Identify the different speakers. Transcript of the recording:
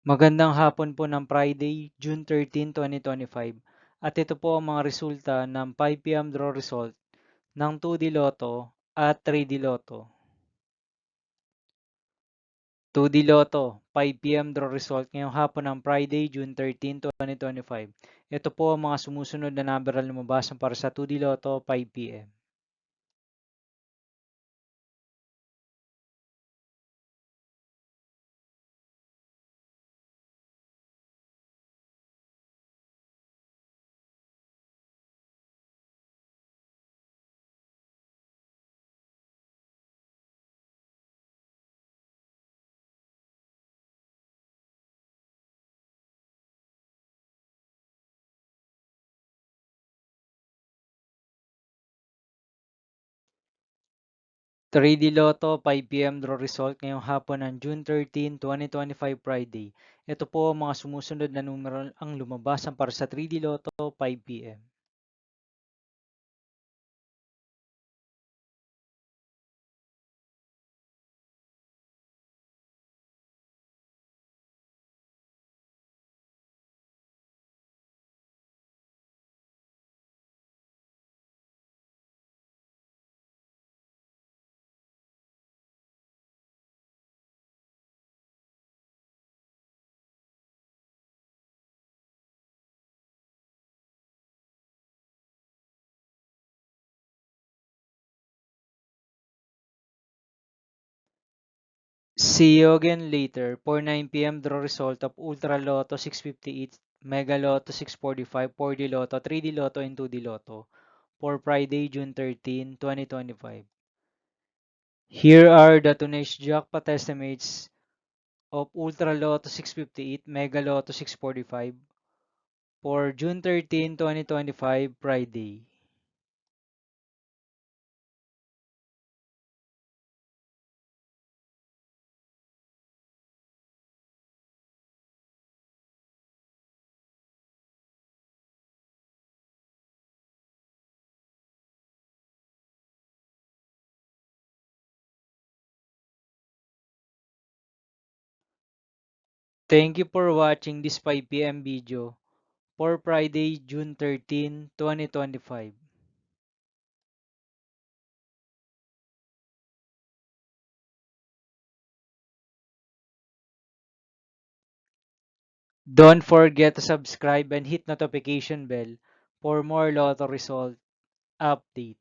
Speaker 1: Magandang hapon po ng Friday, June 13, 2025. At ito po ang mga resulta ng 5 p.m. draw result ng 2D Lotto at 3D Lotto. 2D Lotto, 5 p.m. draw result ngayong hapon ng Friday, June 13, 2025. Ito po ang mga sumusunod na number na lumabas para sa 2D Lotto 5 p.m. 3D Lotto 5 p.m. draw result ngayong hapon ng June 13, 2025 Friday. Ito po ang mga sumusunod na numero ang lumabas para sa 3D Lotto 5 p.m. See you again later for 9 p.m. draw result of Ultra Lotto 658, Mega Lotto 645, 4D Lotto, 3D Lotto, and 2D Lotto for Friday, June 13, 2025. Here are the today's jackpot estimates of Ultra Lotto 658, Mega Lotto 645 for June 13, 2025, Friday. Thank you for watching this 5 p.m. video for Friday, June 13, 2025. Don't forget to subscribe and hit notification bell for more lotto result update.